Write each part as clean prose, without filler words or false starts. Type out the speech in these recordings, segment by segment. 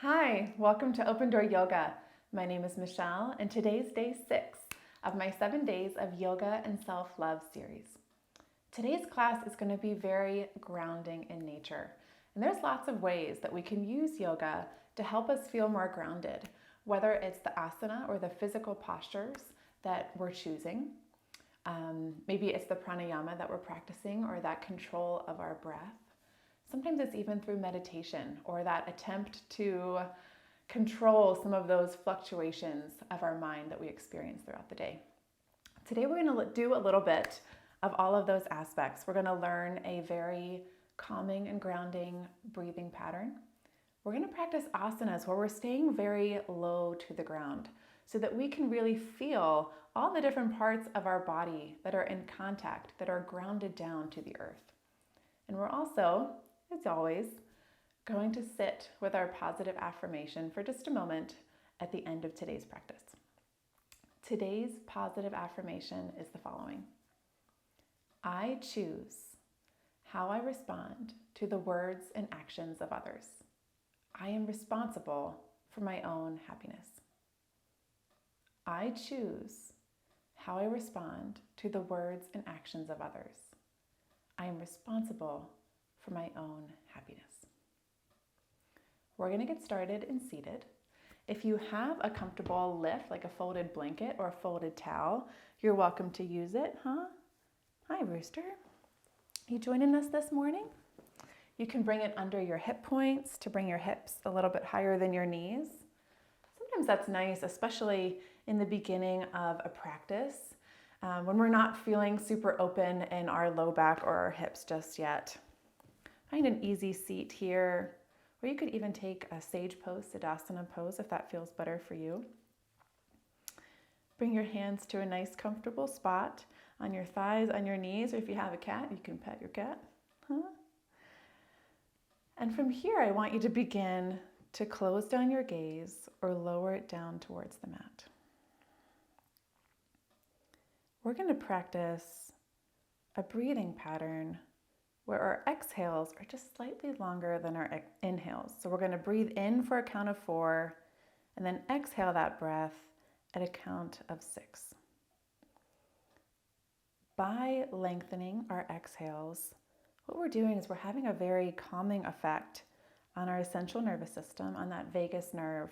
Hi, welcome to Open Door Yoga. My name is Michelle, and today's day 6 of my 7 days of yoga and self-love series. Today's class is going to be very grounding in nature, and there's lots of ways that we can use yoga to help us feel more grounded, whether it's the asana or the physical postures that we're choosing. Maybe it's the pranayama that we're practicing or that control of our breath. Sometimes it's even through meditation or that attempt to control some of those fluctuations of our mind that we experience throughout the day. Today we're going to do a little bit of all of those aspects. We're going to learn a very calming and grounding breathing pattern. We're going to practice asanas where we're staying very low to the ground so that we can really feel all the different parts of our body that are in contact, that are grounded down to the earth. And we're also, as always, going to sit with our positive affirmation for just a moment at the end of today's practice. Today's positive affirmation is the following. I choose how I respond to the words and actions of others. I am responsible for my own happiness. I choose how I respond to the words and actions of others. I am responsible for my own happiness. We're going to get started and seated. If you have a comfortable lift, like a folded blanket or a folded towel, you're welcome to use it, huh? Hi, Rooster. You joining us this morning? You can bring it under your hip points to bring your hips a little bit higher than your knees. Sometimes that's nice, especially in the beginning of a practice, when we're not feeling super open in our low back or our hips just yet. Find an easy seat here, or you could even take a sage pose, Siddhasana pose, if that feels better for you. Bring your hands to a nice comfortable spot on your thighs, on your knees, or if you have a cat, you can pet your cat. And from here, I want you to begin to close down your gaze or lower it down towards the mat. We're going to practice a breathing pattern where our exhales are just slightly longer than our inhales. So we're going to breathe in for a count of 4 and then exhale that breath at a count of 6. By lengthening our exhales, what we're doing is we're having a very calming effect on our central nervous system, on that vagus nerve.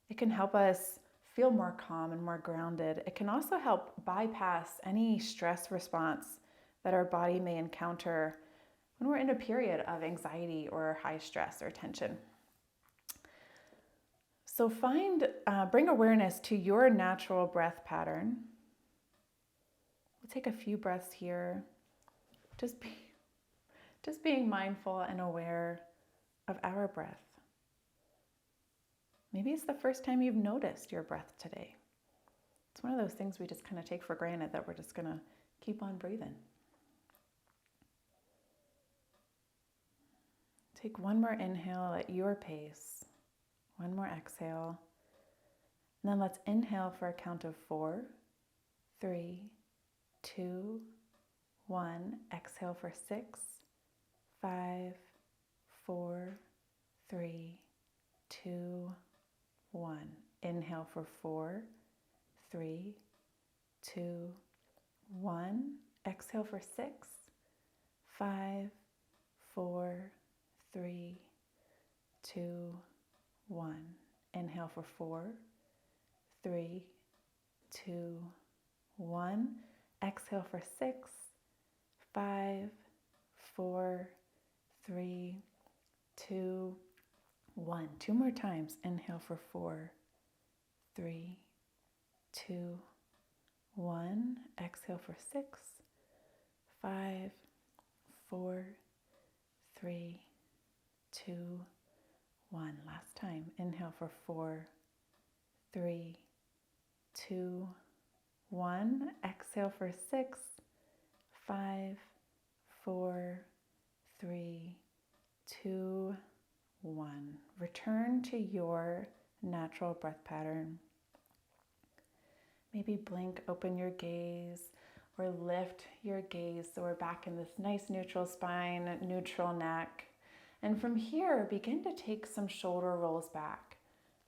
It can help us feel more calm and more grounded. It can also help bypass any stress response that our body may encounter when we're in a period of anxiety or high stress or tension. So bring awareness to your natural breath pattern. We'll take a few breaths here, just being mindful and aware of our breath. Maybe it's the first time you've noticed your breath today. It's one of those things we just kind of take for granted that we're just going to keep on breathing. Take one more inhale at your pace, one more exhale, and then let's inhale for a count of 4, 3, 2, 1. Exhale for 6, 5, 4, 3, 2, 1. Inhale for 4, 3, 2, 1. Exhale for 6, 5, 4, 3, 2, 1. Inhale for 4, 3, 2, 1. Exhale for 6, 5, 4, 3, 2, 1. 2 more times. Inhale for 4, 3, 2, 1. Exhale for 6, 5, 4, 3, 2, 1. Last time. Inhale for 4, 3, 2, 1. Exhale for 6, 5, 4, 3, 2, 1. Return to your natural breath pattern. Maybe blink, open your gaze, or lift your gaze so we're back in this nice neutral spine, neutral neck. And from here, begin to take some shoulder rolls back.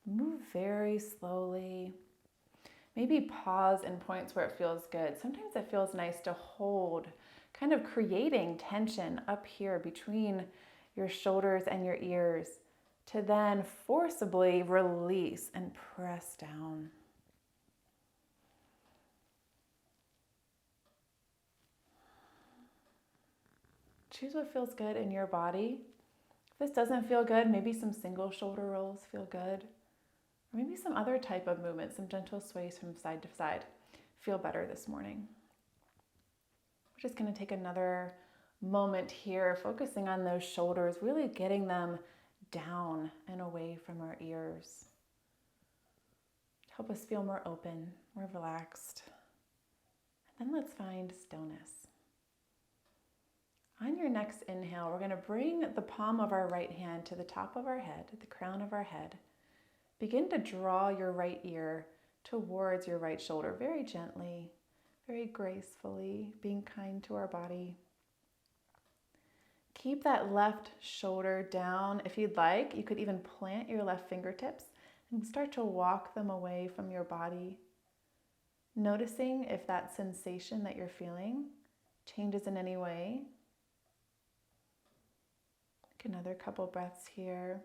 Move very slowly. Maybe pause in points where it feels good. Sometimes it feels nice to hold, kind of creating tension up here between your shoulders and your ears, to then forcibly release and press down. Choose what feels good in your body. If this doesn't feel good, maybe some single shoulder rolls feel good. Or maybe some other type of movement, some gentle sways from side to side feel better this morning. We're just going to take another moment here, focusing on those shoulders, really getting them down and away from our ears. Help us feel more open, more relaxed. And then let's find stillness. On your next inhale, we're going to bring the palm of our right hand to the top of our head, the crown of our head. Begin to draw your right ear towards your right shoulder very gently, very gracefully, being kind to our body. Keep that left shoulder down. If you'd like, you could even plant your left fingertips and start to walk them away from your body. Noticing if that sensation that you're feeling changes in any way. Take another couple breaths here.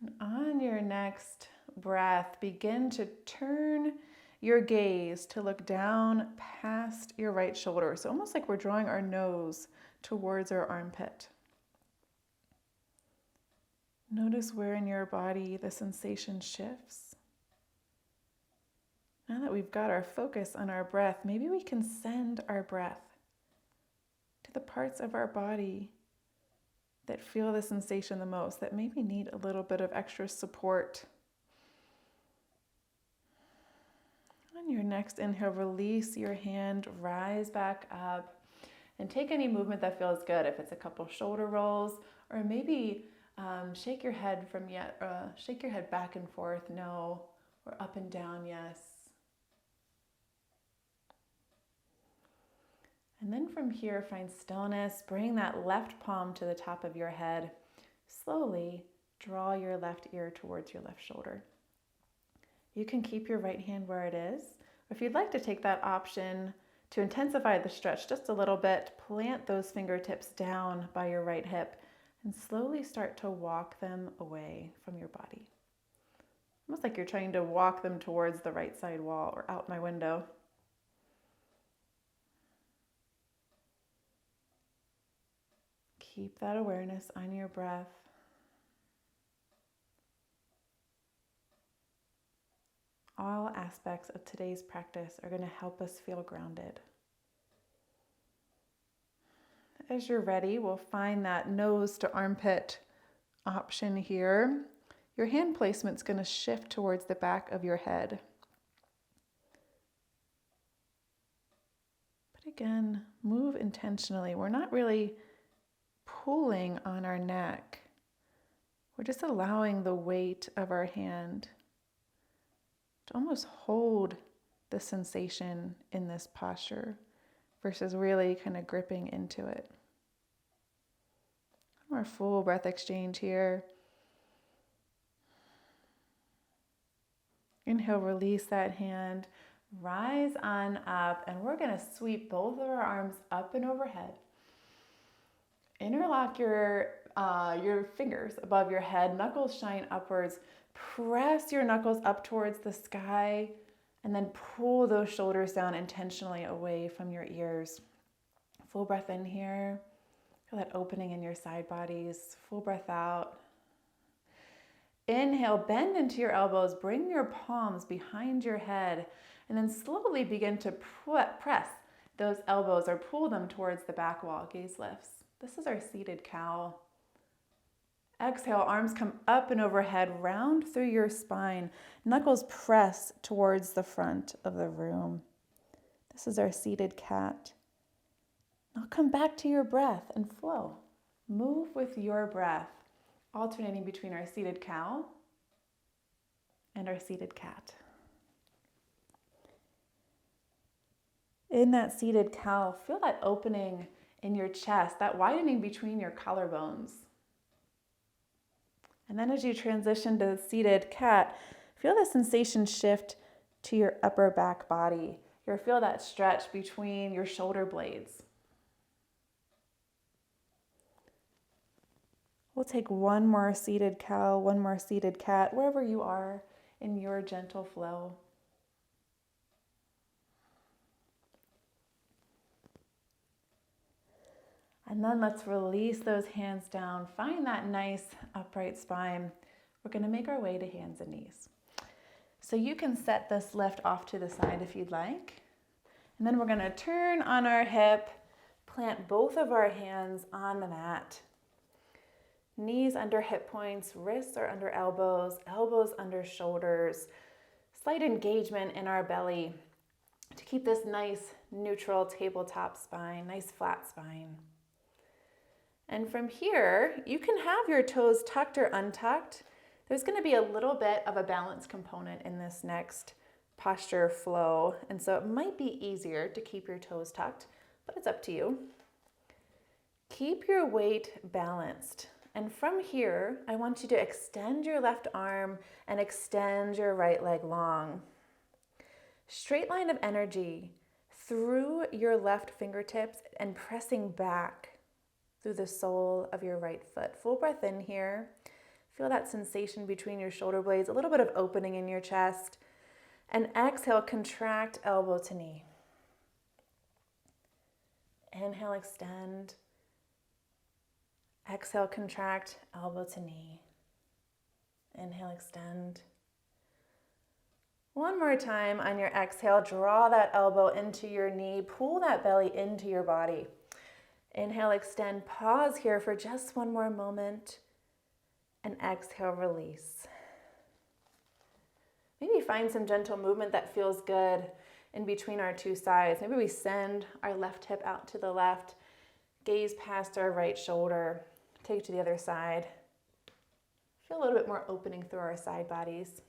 And on your next breath, begin to turn your gaze to look down past your right shoulder. So almost like we're drawing our nose towards our armpit. Notice where in your body the sensation shifts. Now that we've got our focus on our breath, maybe we can send our breath to the parts of our body that feel the sensation the most, that maybe need a little bit of extra support. On your next inhale, release your hand, rise back up, and take any movement that feels good. If it's a couple shoulder rolls, or maybe shake your head back and forth, no, or up and down, yes. And then from here, find stillness. Bring that left palm to the top of your head. Slowly draw your left ear towards your left shoulder. You can keep your right hand where it is. If you'd like to take that option to intensify the stretch just a little bit, plant those fingertips down by your right hip and slowly start to walk them away from your body. Almost like you're trying to walk them towards the right side wall or out my window. Keep that awareness on your breath. All aspects of today's practice are going to help us feel grounded. As you're ready, we'll find that nose to armpit option here. Your hand placement's going to shift towards the back of your head. But again, move intentionally. We're not really pulling on our neck. We're just allowing the weight of our hand to almost hold the sensation in this posture versus really kind of gripping into it. Our full breath exchange here. Inhale, release that hand, rise on up, and we're going to sweep both of our arms up and overhead. Interlock your fingers above your head, knuckles shine upwards. Press your knuckles up towards the sky and then pull those shoulders down intentionally away from your ears. Full breath in here. Feel that opening in your side bodies. Full breath out. Inhale, bend into your elbows. Bring your palms behind your head and then slowly begin to press those elbows or pull them towards the back wall. Gaze lifts. This is our seated cow. Exhale, arms come up and overhead, round through your spine. Knuckles press towards the front of the room. This is our seated cat. Now come back to your breath and flow. Move with your breath, alternating between our seated cow and our seated cat. In that seated cow, feel that opening in your chest, that widening between your collarbones. And then as you transition to seated cat, feel the sensation shift to your upper back body. You'll feel that stretch between your shoulder blades. We'll take one more seated cow, one more seated cat, wherever you are in your gentle flow. And then let's release those hands down. Find that nice upright spine. We're going to make our way to hands and knees. So you can set this lift off to the side if you'd like. And then we're going to turn on our hip, plant both of our hands on the mat. Knees under hip points, wrists are under elbows, elbows under shoulders. Slight engagement in our belly to keep this nice neutral tabletop spine, nice flat spine. And from here, you can have your toes tucked or untucked. There's going to be a little bit of a balance component in this next posture flow, and so it might be easier to keep your toes tucked, but it's up to you. Keep your weight balanced. And from here, I want you to extend your left arm and extend your right leg long. Straight line of energy through your left fingertips and pressing back through the sole of your right foot. Full breath in here. Feel that sensation between your shoulder blades, a little bit of opening in your chest. And exhale, contract elbow to knee. Inhale, extend. Exhale, contract elbow to knee. Inhale, extend. One more time on your exhale, draw that elbow into your knee, pull that belly into your body. Inhale, extend, pause here for just one more moment, and exhale, release. Maybe find some gentle movement that feels good in between our two sides. Maybe we send our left hip out to the left, gaze past our right shoulder, take it to the other side. Feel a little bit more opening through our side bodies.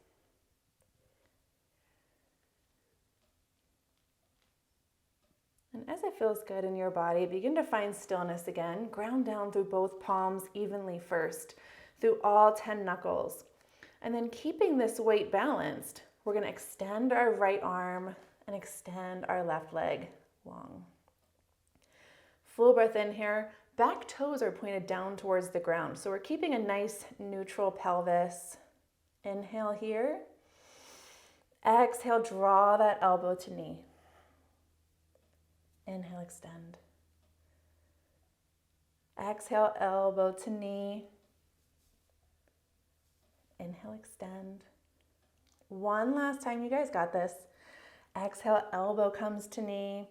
And as it feels good in your body, begin to find stillness again. Ground down through both palms evenly first, through all 10 knuckles. And then keeping this weight balanced, we're going to extend our right arm and extend our left leg long. Full breath in here. Back toes are pointed down towards the ground. So we're keeping a nice neutral pelvis. Inhale here. Exhale, draw that elbow to knee. Inhale, extend. Exhale, elbow to knee. Inhale, extend. One last time, you guys got this. Exhale, elbow comes to knee.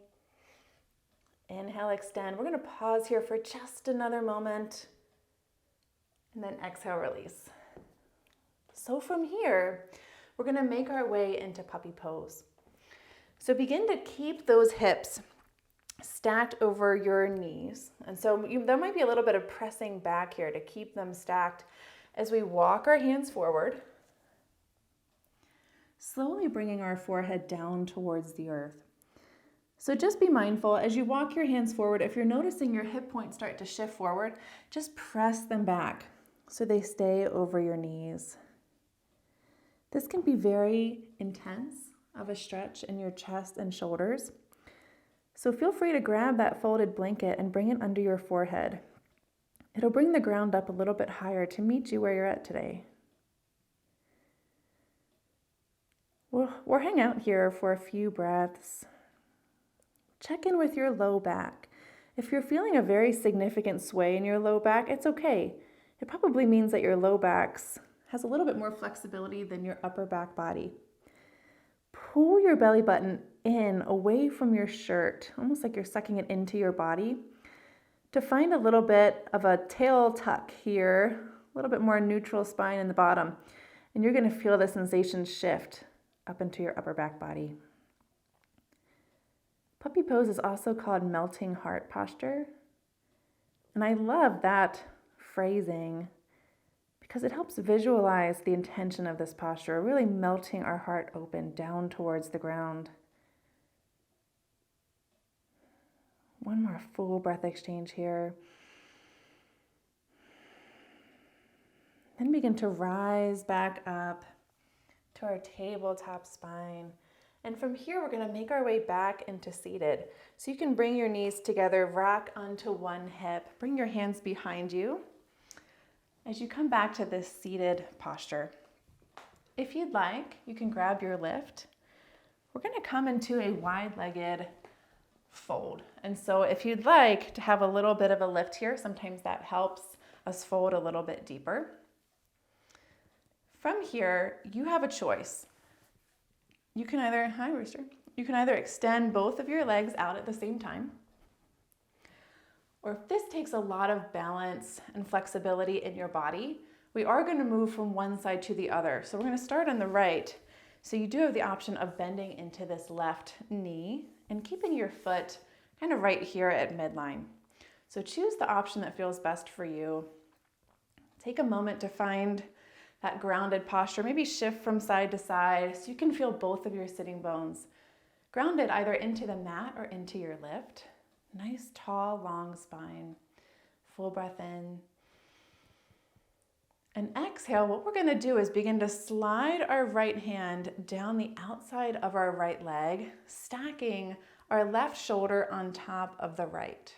Inhale, extend. We're going to pause here for just another moment. And then exhale, release. So from here, we're going to make our way into puppy pose. So begin to keep those hips stacked over your knees. And so there might be a little bit of pressing back here to keep them stacked as we walk our hands forward, slowly bringing our forehead down towards the earth. So just be mindful as you walk your hands forward, if you're noticing your hip points start to shift forward, just press them back so they stay over your knees. This can be very intense of a stretch in your chest and shoulders. So feel free to grab that folded blanket and bring it under your forehead. It'll bring the ground up a little bit higher to meet you where you're at today. We'll hang out here for a few breaths. Check in with your low back. If you're feeling a very significant sway in your low back, it's okay. It probably means that your low back has a little bit more flexibility than your upper back body. Pull your belly button in away from your shirt, almost like you're sucking it into your body, to find a little bit of a tail tuck here, a little bit more neutral spine in the bottom, and you're going to feel the sensation shift up into your upper back body. Puppy pose is also called melting heart posture, and I love that phrasing because it helps visualize the intention of this posture, really melting our heart open down towards the ground. One more full breath exchange here. Then begin to rise back up to our tabletop spine. And from here, we're going to make our way back into seated. So you can bring your knees together, rock onto one hip, bring your hands behind you as you come back to this seated posture. If you'd like, you can grab your lift. We're going to come into a wide-legged fold. And so if you'd like to have a little bit of a lift here, sometimes that helps us fold a little bit deeper. From here, you have a choice. You can either, hi Rooster, you can either extend both of your legs out at the same time, or if this takes a lot of balance and flexibility in your body, we are going to move from one side to the other. So we're going to start on the right. So you do have the option of bending into this left knee and keeping your foot kind of right here at midline. So choose the option that feels best for you. Take a moment to find that grounded posture, maybe shift from side to side so you can feel both of your sitting bones grounded either into the mat or into your lift. Nice, tall, long spine. Full breath in. And exhale, what we're going to do is begin to slide our right hand down the outside of our right leg, stacking our left shoulder on top of the right.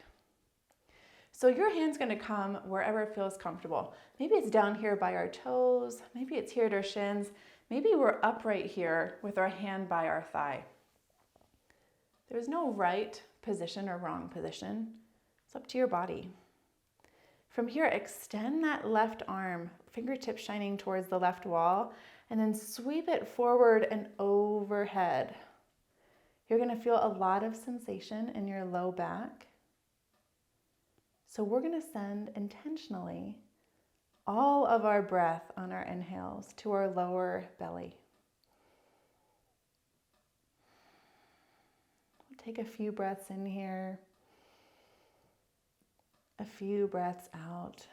So your hand's going to come wherever it feels comfortable. Maybe it's down here by our toes, maybe it's here at our shins, maybe we're upright here with our hand by our thigh. There's no right position or wrong position. It's up to your body. From here, extend that left arm, fingertips shining towards the left wall, and then sweep it forward and overhead. You're going to feel a lot of sensation in your low back. So we're going to send intentionally all of our breath on our inhales to our lower belly. We'll take a few breaths in here, a few breaths out.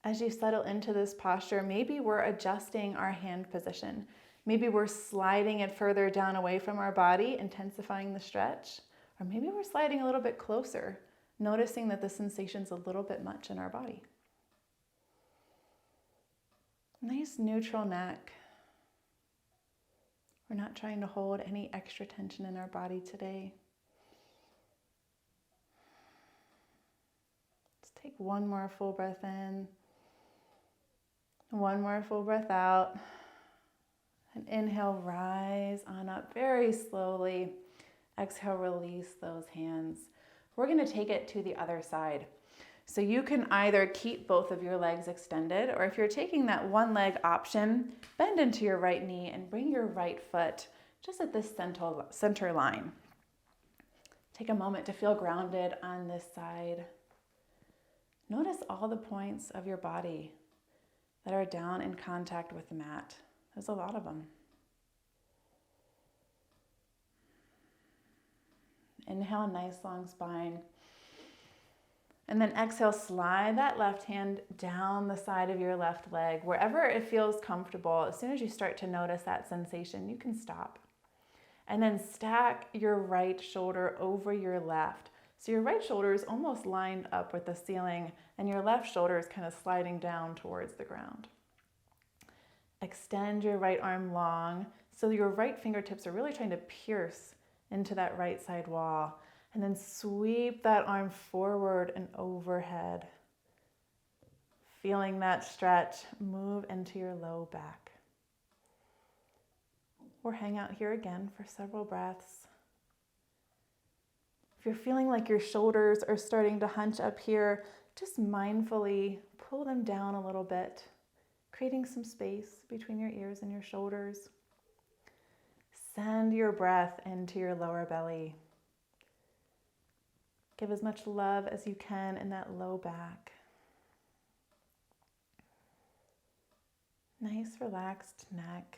As you settle into this posture, maybe we're adjusting our hand position. Maybe we're sliding it further down away from our body, intensifying the stretch. Or maybe we're sliding a little bit closer, noticing that the sensation's a little bit much in our body. Nice neutral neck. We're not trying to hold any extra tension in our body today. Let's take one more full breath in, one more full breath out. And inhale, rise on up very slowly. Exhale, release those hands. We're going to take it to the other side. So you can either keep both of your legs extended, or if you're taking that one leg option, bend into your right knee and bring your right foot just at this center line. Take a moment to feel grounded on this side. Notice all the points of your body that are down in contact with the mat. There's a lot of them. Inhale, nice long spine. And then exhale, slide that left hand down the side of your left leg, wherever it feels comfortable. As soon as you start to notice that sensation, you can stop. And then stack your right shoulder over your left. So your right shoulder is almost lined up with the ceiling, and your left shoulder is kind of sliding down towards the ground. Extend your right arm long, so your right fingertips are really trying to pierce into that right side wall, and then sweep that arm forward and overhead. Feeling that stretch, move into your low back. Or hang out here again for several breaths. If you're feeling like your shoulders are starting to hunch up here, just mindfully pull them down a little bit, creating some space between your ears and your shoulders. Send your breath into your lower belly. Give as much love as you can in that low back. Nice relaxed neck.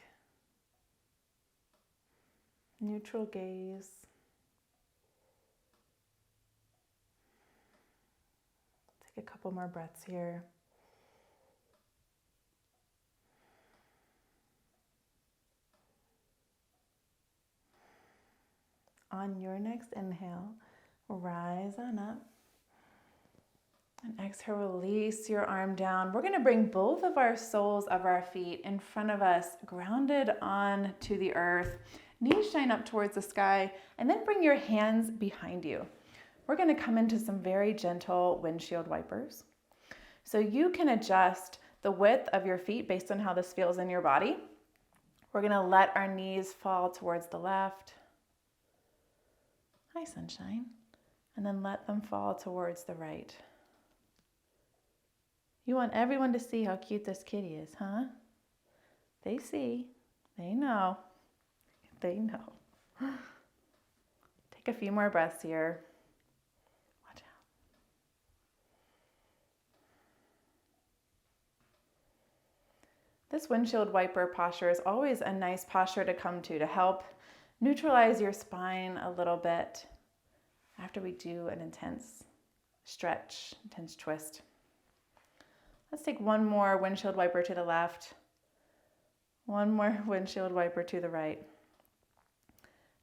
Neutral gaze. Take a couple more breaths here. on your next inhale, rise on up. And exhale, release your arm down. We're gonna bring both of our soles of our feet in front of us, grounded onto the earth. Knees shine up towards the sky, and then bring your hands behind you. We're gonna come into some very gentle windshield wipers. So you can adjust the width of your feet based on how this feels in your body. We're gonna let our knees fall towards the left. Hi, sunshine. And then let them fall towards the right. You want everyone to see how cute this kitty is, huh? They see, they know, they know. Take a few more breaths here. Watch out. This windshield wiper posture is always a nice posture to come to help neutralize your spine a little bit after we do an intense stretch, intense twist. Let's take one more windshield wiper to the left, one more windshield wiper to the right,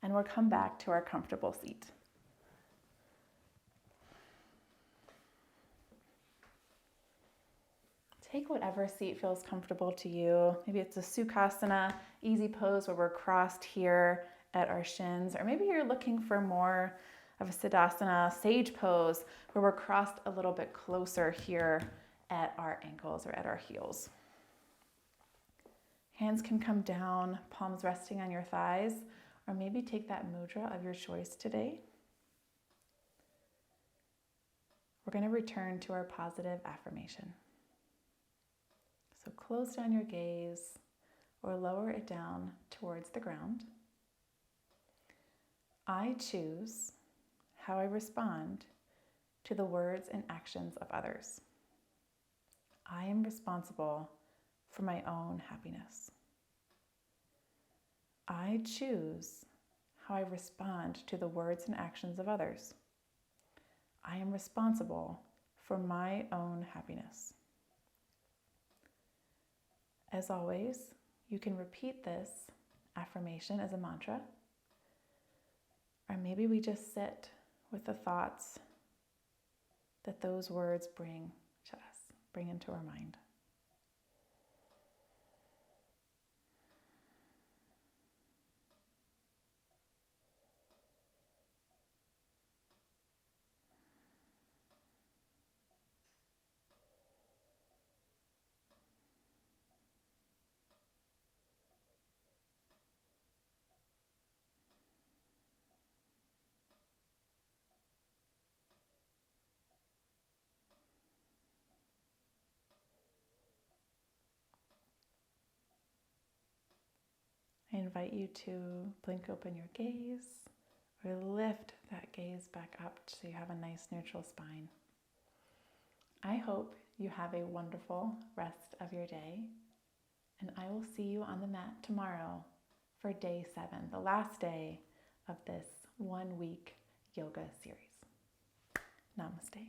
and we'll come back to our comfortable seat. Take whatever seat feels comfortable to you. Maybe it's a Sukhasana, easy pose where we're crossed here at our shins, or maybe you're looking for more of a Siddhasana, sage pose, where we're crossed a little bit closer here at our ankles or at our heels. Hands can come down, palms resting on your thighs, or maybe take that mudra of your choice today. We're going to return to our positive affirmation. So close down your gaze or lower it down towards the ground. I choose how I respond to the words and actions of others. I am responsible for my own happiness. I choose how I respond to the words and actions of others. I am responsible for my own happiness. As always, you can repeat this affirmation as a mantra, or maybe we just sit with the thoughts that those words bring to us, bring into our mind. I invite you to blink open your gaze or lift that gaze back up so you have a nice neutral spine. I hope you have a wonderful rest of your day, and I will see you on the mat tomorrow for day 7, the last day of this 1-week yoga series. Namaste.